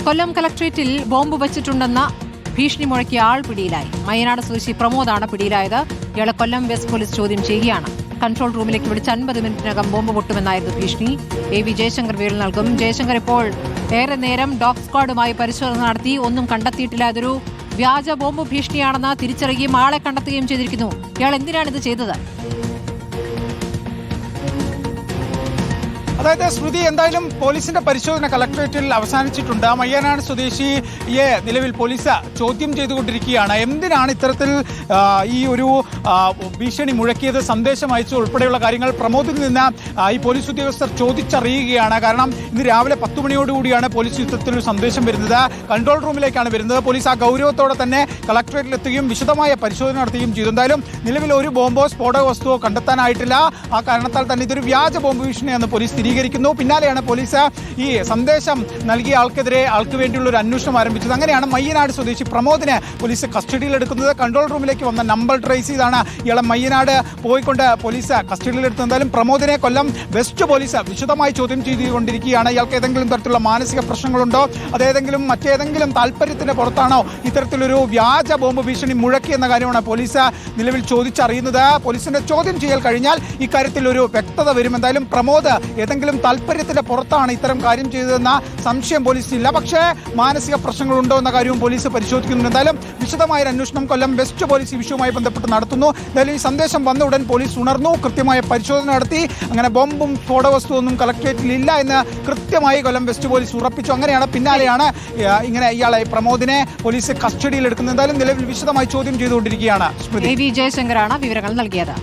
കൊല്ലം കളക്ട്രേറ്റിൽ bomb വച്ചിട്ടുണ്ടെന്ന ഭീഷണി മുഴക്കിയ ആൾ പിടിയിലായി. മയ്യനാട് സ്വദേശി പ്രമോദാണ് പിടിയിലായത്. ഇയാളെ കൊല്ലം വെസ്റ്റ് പോലീസ് ചോദ്യം ചെയ്യുകയാണ്. കൺട്രോൾ റൂമിലേക്ക് വിളിച്ച് 50 മിനിറ്റിനകം ബോംബ് പൊട്ടുമെന്നായിരുന്നു ഭീഷണി. AV ജയശങ്കർ വിവരം നൽകും. ജയശങ്കർ, ഇപ്പോൾ ഏറെ നേരം ഡോഗ് സ്ക്വാഡുമായി പരിശോധന നടത്തി, ഒന്നും കണ്ടെത്തിയിട്ടില്ല. അതൊരു വ്യാജ ബോംബ് ഭീഷണിയാണെന്ന് തിരിച്ചറിയുകയും ആളെ കണ്ടെത്തുകയും ചെയ്തിരിക്കുന്നു. ഇയാൾ എന്തിനാണ് ഇത് ചെയ്തത്? അതായത് സ്മൃതി, എന്തായാലും പോലീസിന്റെ പരിശോധന കളക്ടറേറ്റിൽ അവസാനിച്ചിട്ടുണ്ട്. മയ്യനാട് സ്വദേശിയെ നിലവിൽ പോലീസ് ചോദ്യം ചെയ്തുകൊണ്ടിരിക്കുകയാണ്. എന്തിനാണ് ഇത്തരത്തിൽ ഈ ഒരു ഭീഷണി മുഴക്കിയത്, സന്ദേശം അയച്ചു ഉൾപ്പെടെയുള്ള കാര്യങ്ങൾ പ്രമോദിൽ നിന്ന് ഈ പോലീസ് ഉദ്യോഗസ്ഥർ ചോദിച്ചറിയുകയാണ്. കാരണം ഇന്ന് രാവിലെ 10 മണിയോടുകൂടിയാണ് പോലീസ് യുദ്ധത്തിലൊരു സന്ദേശം വരുന്നത്. കൺട്രോൾ റൂമിലേക്കാണ് വരുന്നത്. പോലീസ് ആ ഗൗരവത്തോടെ തന്നെ കളക്ടറേറ്റിലെത്തുകയും വിശദമായ പരിശോധന നടത്തുകയും ചെയ്തു. എന്തായാലും നിലവിൽ ഒരു ബോംബോ സ്ഫോടക വസ്തുവോ കണ്ടെത്താനായിട്ടില്ല. ആ കാരണത്താൽ തന്നെ ഇതൊരു വ്യാജ ബോംബ് ഭീഷണിയാണെന്ന് പോലീസ് സ്ഥിരീകരിക്കുന്നു. പിന്നാലെയാണ് പോലീസ് ഈ സന്ദേശം നൽകിയ ആൾക്ക് വേണ്ടിയുള്ള ഒരു അന്വേഷണം ആരംഭിച്ചത്. അങ്ങനെയാണ് മയ്യനാട് സ്വദേശി പ്രമോദിനെ പോലീസ് കസ്റ്റഡിയിലെടുക്കുന്നത്. കൺട്രോൾ റൂമിലേക്ക് വന്ന നമ്പർ ട്രേസ് ചെയ്താണ് ഇയാളെ മയ്യനാട് പോയിക്കൊണ്ട് പോലീസ് കസ്റ്റഡിയിലെടുത്തത്. എന്തായാലും പ്രമോദിനെ കൊല്ലം വെസ്റ്റ് പോലീസ് വിശദമായി ചോദ്യം ചെയ്തുകൊണ്ടിരിക്കുകയാണ്. ഇയാൾക്ക് ഏതെങ്കിലും തരത്തിലുള്ള മാനസിക പ്രശ്നങ്ങളുണ്ടോ, അതേതെങ്കിലും മറ്റേതെങ്കിലും താല്പര്യത്തിന്റെ പുറത്താണോ ഇത്തരത്തിലൊരു വ്യാജ ബോംബ് ഭീഷണി മുഴക്കിയെന്ന കാര്യമാണ് പോലീസ് നിലവിൽ ചോദിച്ചറിയുന്നത്. പോലീസിന്റെ ചോദ്യം ചെയ്യൽ കഴിഞ്ഞാൽ ഇക്കാര്യത്തിൽ ഒരു വ്യക്തത വരും. എന്തായാലും പ്രമോദ് ഏതെങ്കിലും താല്പര്യത്തിന്റെ പുറത്താണ് ഇത്തരം കാര്യം ചെയ്തതെന്ന സംശയം പോലീസിനില്ല. പക്ഷേ മാനസിക പ്രശ്നങ്ങളുണ്ടോ എന്ന കാര്യവും പോലീസ് പരിശോധിക്കുന്നുണ്ട്. എന്തായാലും വിശദമായ അന്വേഷണം കൊല്ലം വെസ്റ്റ് പോലീസ് ഈ വിഷയവുമായി ബന്ധപ്പെട്ട് നടത്തുന്നു. എന്തായാലും ഈ സന്ദേശം വന്ന ഉടൻ പോലീസ് ഉണർന്നു, കൃത്യമായ പരിശോധന നടത്തി. അങ്ങനെ ബോംബും സ്ഫോടവസ്തുവൊന്നും കളക്ടറേറ്റിൽ ഇല്ല എന്ന് കൃത്യമായി കൊല്ലം വെസ്റ്റ് പോലീസ് ഉറപ്പിച്ചു. അങ്ങനെയാണ് പിന്നാലെയാണ് ഇങ്ങനെ ഇയാളെ പ്രമോദിനെ പോലീസ് കസ്റ്റഡിയിൽ എടുക്കുന്നത്. എന്തായാലും നിലവിൽ വിശദമായി ചോദ്യം ചെയ്തുകൊണ്ടിരിക്കുകയാണ്. AV ജയശങ്കറാണ് വിവരങ്ങൾ നൽകിയത്.